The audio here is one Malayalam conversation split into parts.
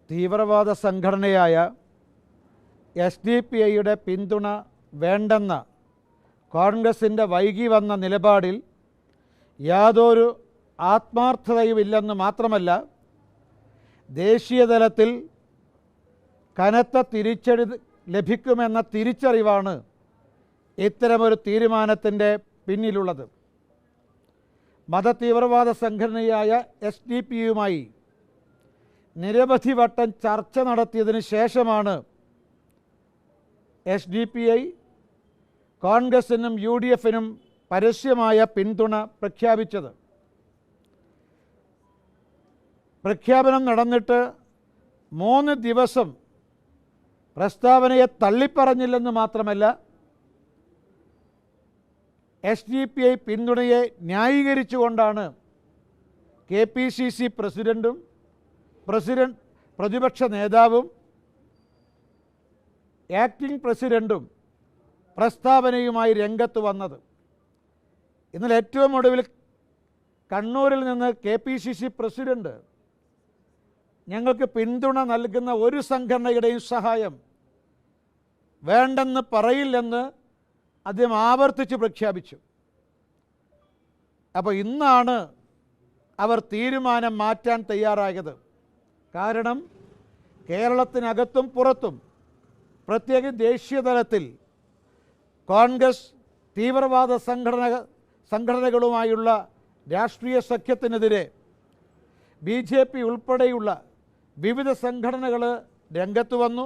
തീവ്രവാദ സംഘടനയായ SDPIയുടെ പിന്തുണ വേണ്ടെന്ന കോൺഗ്രസിൻ്റെ വൈകി വന്ന നിലപാടിൽ യാതൊരു ആത്മാർത്ഥതയുമില്ലെന്ന് മാത്രമല്ല, ദേശീയതലത്തിൽ കനത്ത തിരിച്ചടി ലഭിക്കുമെന്ന തിരിച്ചറിവാണ് ഇത്തരമൊരു തീരുമാനത്തിൻ്റെ പിന്നിലുള്ളത്. മതതീവ്രവാദ സംഘടനയായ SDPIയുമായി നിരവധി വട്ടം ചർച്ച നടത്തിയതിന് ശേഷമാണ് SDPI കോൺഗ്രസിനും UDFനും പരസ്യമായ പിന്തുണ പ്രഖ്യാപിച്ചത്. പ്രഖ്യാപനം നടന്നിട്ട് 3 ദിവസം പ്രസ്താവനയെ തള്ളിപ്പറഞ്ഞില്ലെന്ന് മാത്രമല്ല, SDPI പിന്തുണയെ ന്യായീകരിച്ചുകൊണ്ടാണ് KPCC പ്രസിഡൻറ്റും പ്രതിപക്ഷ നേതാവും ആക്ടിംഗ് പ്രസിഡൻറ്റും പ്രസ്താവനയുമായി രംഗത്ത് വന്നത്. ഇന്നലെ ഏറ്റവും ഒടുവിൽ കണ്ണൂരിൽ നിന്ന് KPCC പ്രസിഡൻറ്റ് ഞങ്ങൾക്ക് പിന്തുണ നൽകുന്ന ഒരു സംഘടനയുടെയും സഹായം വേണ്ടെന്ന് പറയില്ലെന്ന് അദ്ദേഹം ആവർത്തിച്ച് പ്രഖ്യാപിച്ചു. അപ്പോൾ ഇന്നാണ് അവർ തീരുമാനം മാറ്റാൻ തയ്യാറായത്. കാരണം കേരളത്തിനകത്തും പുറത്തും, പ്രത്യേകിച്ച് ദേശീയ തലത്തിൽ കോൺഗ്രസ് തീവ്രവാദ സംഘടനകളുമായുള്ള രാഷ്ട്രീയ സഖ്യത്തിനെതിരെ BJP ഉൾപ്പെടെയുള്ള വിവിധ സംഘടനകൾ രംഗത്ത് വന്നു.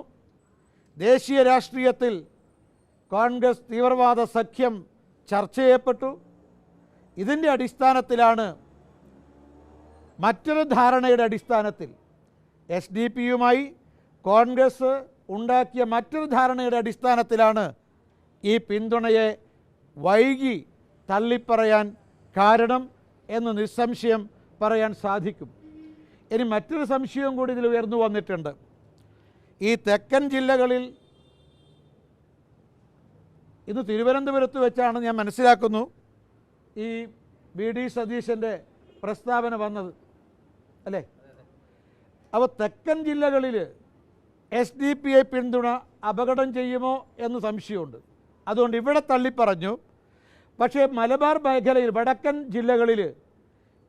ദേശീയ രാഷ്ട്രീയത്തിൽ കോൺഗ്രസ് തീവ്രവാദ സഖ്യം ചർച്ച ചെയ്യപ്പെട്ടു. ഇതിൻ്റെ അടിസ്ഥാനത്തിലാണ്, മറ്റൊരു ധാരണയുടെ അടിസ്ഥാനത്തിൽ, SDPയുമായി കോൺഗ്രസ് ഉണ്ടാക്കിയ മറ്റൊരു ധാരണയുടെ അടിസ്ഥാനത്തിലാണ് ഈ പിന്തുണയെ വൈകി തള്ളിപ്പറയാൻ കാരണം എന്ന് നിസ്സംശയം പറയാൻ സാധിക്കും. ഇനി മറ്റൊരു സംശയവും കൂടി ഇതിൽ ഉയർന്നു വന്നിട്ടുണ്ട്. ഈ തെക്കൻ ജില്ലകളിൽ, ഇന്ന് തിരുവനന്തപുരത്ത് വെച്ചാണ് ഞാൻ മനസ്സിലാക്കുന്നു ഈ VD സതീശൻ്റെ പ്രസ്താവന വന്നത്, അല്ലേ? അപ്പോൾ തെക്കൻ ജില്ലകളിൽ SDPI പിന്തുണ അപകടം ചെയ്യുമോ എന്ന് സംശയമുണ്ട്. അതുകൊണ്ട് ഇവിടെ തള്ളിപ്പറഞ്ഞു. പക്ഷേ മലബാർ മേഖലയിൽ, വടക്കൻ ജില്ലകളിൽ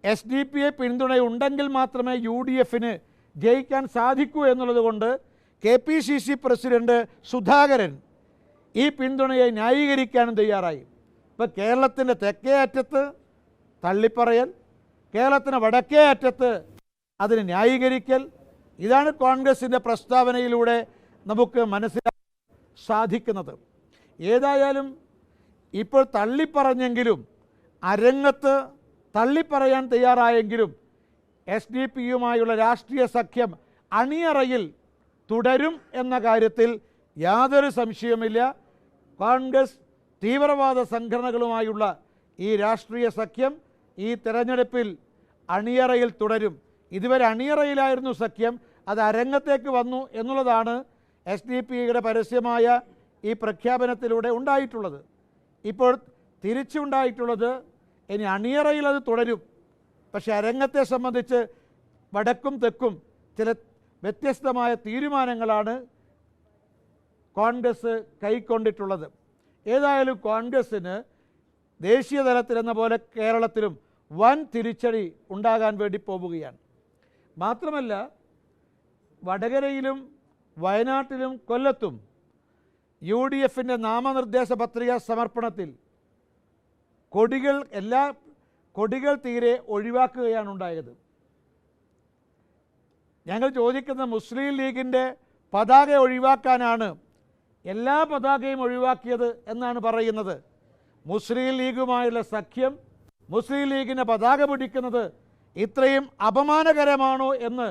SDPI പിന്തുണയുണ്ടെങ്കിൽ മാത്രമേ UDFന് ജയിക്കാൻ സാധിക്കൂ എന്നുള്ളത് കൊണ്ട് KPCC പ്രസിഡന്റ് സുധാകരൻ ഈ പിന്തുണയെ ന്യായീകരിക്കാനും തയ്യാറായി. ഇപ്പോൾ കേരളത്തിൻ്റെ തെക്കേ അറ്റത്ത് തള്ളിപ്പറയൽ, കേരളത്തിന് വടക്കേ അറ്റത്ത് അതിന് ന്യായീകരിക്കൽ, ഇതാണ് കോൺഗ്രസിൻ്റെ പ്രസ്താവനയിലൂടെ നമുക്ക് മനസ്സിലാക്കാൻ സാധിക്കുന്നത്. ഏതായാലും ഇപ്പോൾ തള്ളിപ്പറഞ്ഞെങ്കിലും, അരങ്ങത്ത് തള്ളിപ്പറയാൻ തയ്യാറായെങ്കിലും, SDPയുമായുള്ള രാഷ്ട്രീയ സഖ്യം അണിയറയിൽ തുടരും എന്ന കാര്യത്തിൽ യാതൊരു സംശയവുമില്ല. കോൺഗ്രസ് തീവ്രവാദ സംഘടനകളുമായുള്ള ഈ രാഷ്ട്രീയ സഖ്യം ഈ തെരഞ്ഞെടുപ്പിൽ അണിയറയിൽ തുടരും. ഇതുവരെ അണിയറയിലായിരുന്നു സഖ്യം, അത് അരങ്ങത്തേക്ക് വന്നു എന്നുള്ളതാണ് SDPയുടെ പരസ്യമായ ഈ പ്രഖ്യാപനത്തിലൂടെ ഉണ്ടായിട്ടുള്ളത്. ഇപ്പോൾ തിരിച്ചുണ്ടായിട്ടുള്ളത്, ഇനി അണിയറയിൽ അത് തുടരും, പക്ഷേ അരങ്ങത്തെ സംബന്ധിച്ച് വടക്കും തെക്കും ചില വ്യത്യസ്തമായ തീരുമാനങ്ങളാണ് കോൺഗ്രസ് കൈക്കൊണ്ടിട്ടുള്ളത്. ഏതായാലും കോൺഗ്രസ്സിന് ദേശീയ തലത്തിലെന്ന പോലെ കേരളത്തിലും വൻ തിരിച്ചടി ഉണ്ടാകാൻ വേണ്ടി പോവുകയാണ്. മാത്രമല്ല, വടകരയിലും വയനാട്ടിലും കൊല്ലത്തും UDFൻ്റെ നാമനിർദ്ദേശ പത്രിക സമർപ്പണത്തിൽ കൊടികൾ തീരെ ഒഴിവാക്കുകയാണ് ഉണ്ടായത്. ഞങ്ങൾ ചോദിക്കുന്ന മുസ്ലിം ലീഗിൻ്റെ പതാക ഒഴിവാക്കാനാണ് എല്ലാ പതാകയും ഒഴിവാക്കിയത് എന്നാണ് പറയുന്നത്. മുസ്ലിം ലീഗുമായുള്ള സഖ്യം, മുസ്ലിം ലീഗിൻ്റെ പതാക പിടിക്കുന്നത് ഇത്രയും അപമാനകരമാണോ എന്ന്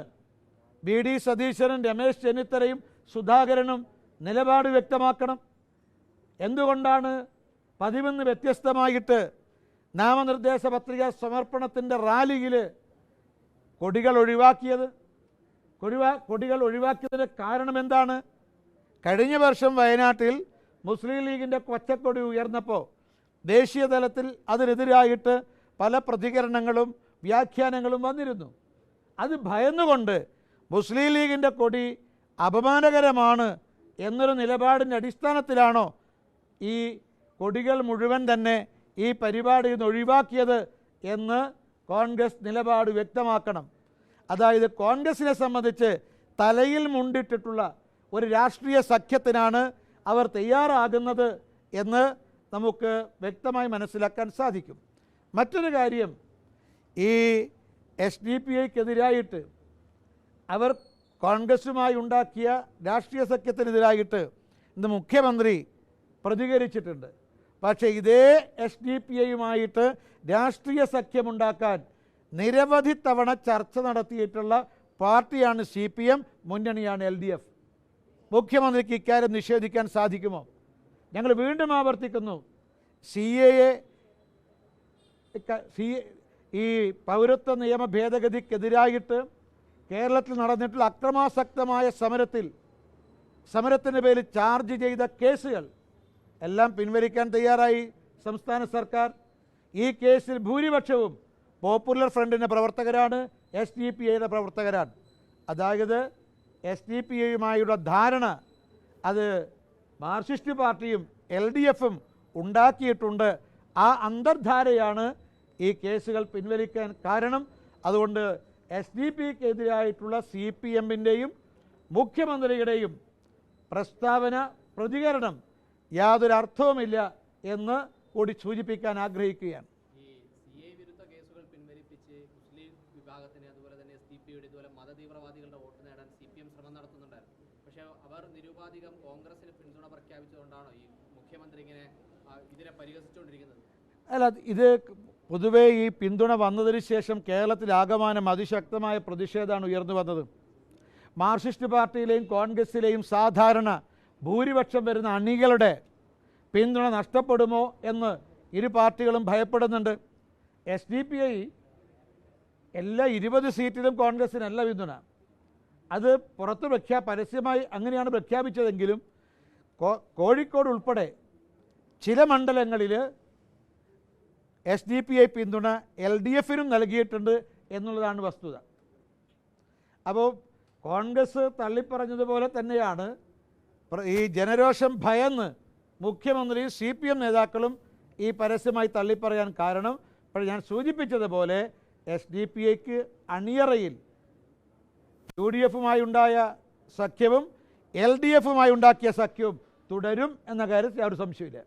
VD സതീശനും രമേശ് ചെന്നിത്തലയും സുധാകരനും നിലപാട് വ്യക്തമാക്കണം. എന്തുകൊണ്ടാണ് പതിവെന്ന് വ്യത്യസ്തമായിട്ട് നാമനിർദ്ദേശ പത്രിക സമർപ്പണത്തിൻ്റെ റാലിയിൽ കൊടികൾ ഒഴിവാക്കിയത്? കൊടികൾ ഒഴിവാക്കിയതിന് കാരണം എന്താണ്? കഴിഞ്ഞ വർഷം വയനാട്ടിൽ മുസ്ലിം ലീഗിൻ്റെ കൊച്ചക്കൊടി ഉയർന്നപ്പോൾ ദേശീയ തലത്തിൽ അതിനെതിരായിട്ട് പല പ്രതികരണങ്ങളും വ്യാഖ്യാനങ്ങളും വന്നിരുന്നു. അത് ഭയന്നുകൊണ്ട് മുസ്ലിം ലീഗിൻ്റെ കൊടി അപമാനകരമാണ് എന്നൊരു നിലപാടിൻ്റെ അടിസ്ഥാനത്തിലാണോ ഈ കൊടികൾ മുഴുവൻ തന്നെ ഈ പരിപാടിയിൽ നിന്ന് ഒഴിവാക്കിയത് എന്ന് കോൺഗ്രസ് നിലപാട് വ്യക്തമാക്കണം. അതായത് കോൺഗ്രസിനെ സംബന്ധിച്ച് തലയിൽ മുണ്ടിട്ടിട്ടുള്ള ഒരു രാഷ്ട്രീയ സഖ്യത്തിനാണ് അവർ തയ്യാറാകുന്നത് എന്ന് നമുക്ക് വ്യക്തമായി മനസ്സിലാക്കാൻ സാധിക്കും. മറ്റൊരു കാര്യം, ഈ SDPIക്കെതിരായിട്ട് അവർ കോൺഗ്രസുമായി ഉണ്ടാക്കിയ രാഷ്ട്രീയ സഖ്യത്തിനെതിരായിട്ട് ഇന്ന് മുഖ്യമന്ത്രി പ്രതികരിച്ചിട്ടുണ്ട്. പക്ഷേ ഇതേ SDPIയുമായിട്ട് രാഷ്ട്രീയ സഖ്യമുണ്ടാക്കാൻ നിരവധി തവണ ചർച്ച നടത്തിയിട്ടുള്ള പാർട്ടിയാണ് CPM, മുന്നണിയാണ് LDF. മുഖ്യമന്ത്രിക്ക് ഇക്കാര്യം നിഷേധിക്കാൻ സാധിക്കുമോ? ഞങ്ങൾ വീണ്ടും ആവർത്തിക്കുന്നു, CAA ഈ പൗരത്വ നിയമ ഭേദഗതിക്കെതിരായിട്ട് കേരളത്തിൽ നടന്നിട്ടുള്ള അക്രമാസക്തമായ സമരത്തിൻ്റെ പേരിൽ ചാർജ് ചെയ്ത കേസുകൾ എല്ലാം പിൻവലിക്കാൻ തയ്യാറായി സംസ്ഥാന സർക്കാർ. ഈ കേസിൽ ഭൂരിപക്ഷവും പോപ്പുലർ ഫ്രണ്ടിൻ്റെ പ്രവർത്തകരാണ്, SDPIയുടെ പ്രവർത്തകരാണ്. അതായത് SDPIയുമായുള്ള ധാരണ അത് മാർക്സിസ്റ്റ് പാർട്ടിയും LDFും ഉണ്ടാക്കിയിട്ടുണ്ട്. ആ അന്തർധാരയാണ് ഈ കേസുകൾ പിൻവലിക്കാൻ കാരണം. അതുകൊണ്ട് SDPIക്കെതിരായിട്ടുള്ള CPMൻ്റെയും മുഖ്യമന്ത്രിയുടെയും പ്രസ്താവന, പ്രതികരണം യാതൊരു അർത്ഥവുമില്ല എന്ന് കൂടി സൂചിപ്പിക്കാൻ ആഗ്രഹിക്കുകയാണ്. ഈ CA വിരുദ്ധ കേസുകൾ പിൻവലിപ്പിച്ച് മുസ്ലിം വിഭാഗത്തിന് അതുപോലെ തന്നെ SDPIയുടെ ഇതുപോലെ മതതീവ്രവാദികളുടെ വോട്ട് നേടാൻ CPM ശ്രമം നടത്തുന്നുണ്ടായിരുന്നു. പക്ഷേ അവർ നിരുപാധികം കോൺഗ്രസിന് പിന്തുണ പ്രഖ്യാപിച്ചുകൊണ്ടാണോ ഈ മുഖ്യമന്ത്രി ഇങ്ങനെ ഇതിനെ പരിഹസിച്ചുകൊണ്ടിരിക്കുന്നത്? അല്ല, ഇത് പൊതുവേ ഈ പിന്തുണ വന്നതിന് ശേഷം കേരളത്തിലാകമാനം അതിശക്തമായ പ്രതിഷേധമാണ് ഉയർന്നു വന്നത്. മാർക്സിസ്റ്റ് പാർട്ടിയിലെയും കോൺഗ്രസിലെയും സാധാരണ ഭൂരിപക്ഷം വരുന്ന അണികളുടെ പിന്തുണ നഷ്ടപ്പെടുമോ എന്ന് ഇരു പാർട്ടികളും ഭയപ്പെടുന്നുണ്ട്. SDPI എല്ലാ 20 സീറ്റിലും കോൺഗ്രസിനല്ല പിന്തുണ. അത് പുറത്ത് പരസ്യമായി അങ്ങനെയാണ് പ്രഖ്യാപിച്ചതെങ്കിലും കോഴിക്കോട് ഉൾപ്പെടെ ചില മണ്ഡലങ്ങളിൽ SDPI പിന്തുണ LDFനും നൽകിയിട്ടുണ്ട് എന്നുള്ളതാണ് വസ്തുത. അപ്പോൾ കോൺഗ്രസ് തള്ളിപ്പറഞ്ഞതുപോലെ തന്നെയാണ് ഈ ജനരോഷം ഭയന്ന് മുഖ്യമന്ത്രിയും CPM നേതാക്കളും ഈ പരസ്യമായി തള്ളിപ്പറയാൻ കാരണം. അപ്പോൾ ഞാൻ സൂചിപ്പിച്ചതുപോലെ SDPIക്ക് അണിയറയിൽ UDFുമായി ഉണ്ടായ സഖ്യവും LDFുമായി ഉണ്ടാക്കിയ സഖ്യവും തുടരും എന്ന കാര്യത്തിൽ യാതൊരു സംശയമില്ല.